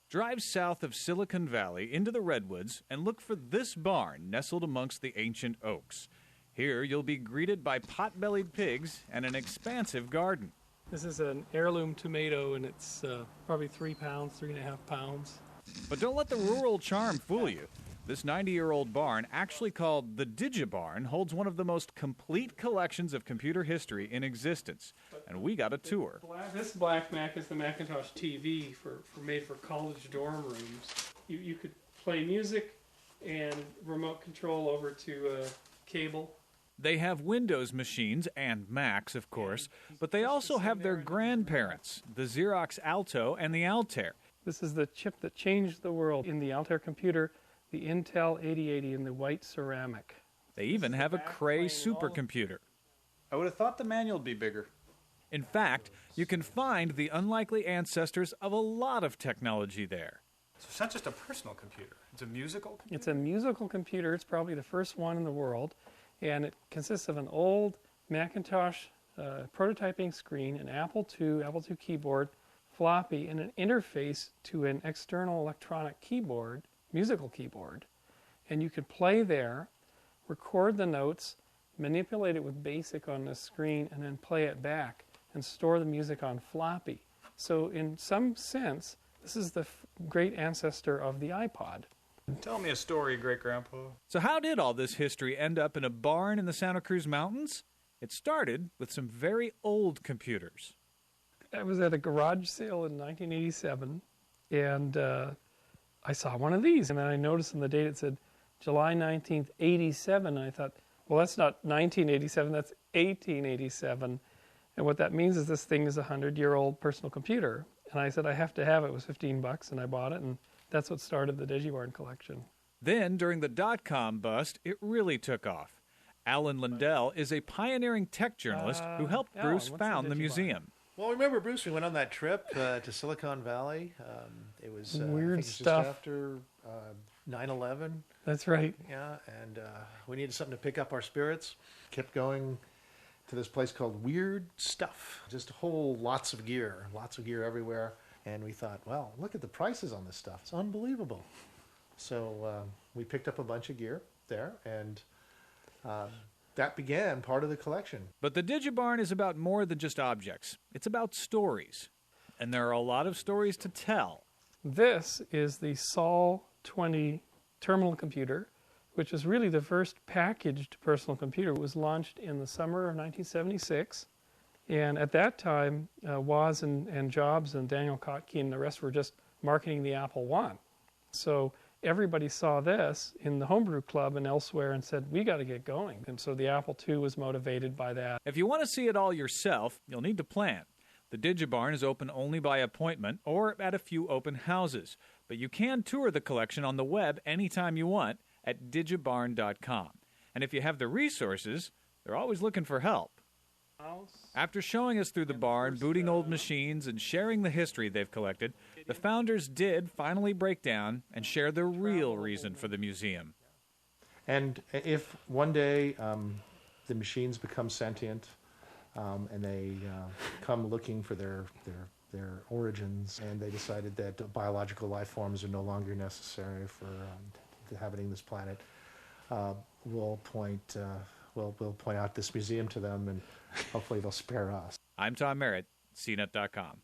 Drive south of Silicon Valley into the redwoods and look for this barn nestled amongst the ancient oaks. Here you'll be greeted by pot-bellied pigs and an expansive garden. This is an heirloom tomato, and it's probably 3 pounds, 3.5 pounds. But don't let the rural charm fool you. This 90-year-old barn, actually called the Digibarn, holds one of the most complete collections of computer history in existence. And we got a tour. This black Mac is the Macintosh TV made for college dorm rooms. You could play music and remote control over to cable. They have Windows machines and Macs, of course, but they also have their grandparents, the Xerox Alto and the Altair. This is the chip that changed the world in the Altair computer, the Intel 8080 in the white ceramic. They even have a Cray supercomputer. I would have thought the manual would be bigger. In fact, you can find the unlikely ancestors of a lot of technology there. So it's not just a personal computer. It's a musical computer? It's a musical computer. It's probably the first one in the world. And it consists of an old Macintosh prototyping screen, an Apple II keyboard, floppy, and an interface to an external electronic keyboard, musical keyboard. And you could play there, record the notes, manipulate it with BASIC on the screen, and then play it back and store the music on floppy. So in some sense, this is the great ancestor of the iPod. Tell me a story, Great-Grandpa. So how did all this history end up in a barn in the Santa Cruz Mountains? It started with some very old computers. I was at a garage sale in 1987, and I saw one of these, and then I noticed on the date it said July 19th, 87, and I thought, well, that's not 1987, that's 1887. And what that means is this thing is a 100-year-old personal computer. And I said, I have to have it. It was $15, and I bought it, and that's what started the Digibarn collection. Then, during the dot-com bust, it really took off. Alan Lindell is a pioneering tech journalist who helped Bruce found the museum. Well, remember, Bruce, we went on that trip to Silicon Valley. It was weird just stuff after 9/11. That's right. Yeah, and we needed something to pick up our spirits. Kept going to this place called Weird Stuff. Just lots of gear everywhere. And we thought, well, look at the prices on this stuff. It's unbelievable. So we picked up a bunch of gear there, and that began part of the collection. But the Digibarn is about more than just objects. It's about stories. And there are a lot of stories to tell. This is the Sol 20 terminal computer, which is really the first packaged personal computer. It was launched in the summer of 1976. And at that time, Woz and Jobs and Daniel Kotke and the rest were just marketing the Apple I. So everybody saw this in the homebrew club and elsewhere and said, we got to get going. And so the Apple II was motivated by that. If you want to see it all yourself, you'll need to plan. The Digibarn is open only by appointment or at a few open houses. But you can tour the collection on the web anytime you want at digibarn.com. And if you have the resources, they're always looking for help. After showing us through the barn, booting old machines, and sharing the history they've collected, the founders did finally break down and share the real reason for the museum. And if one day the machines become sentient and they come looking for their origins, and they decided that biological life forms are no longer necessary for inhabiting this planet, we'll point out this museum to them, and hopefully they'll spare us. I'm Tom Merritt, CNET.com.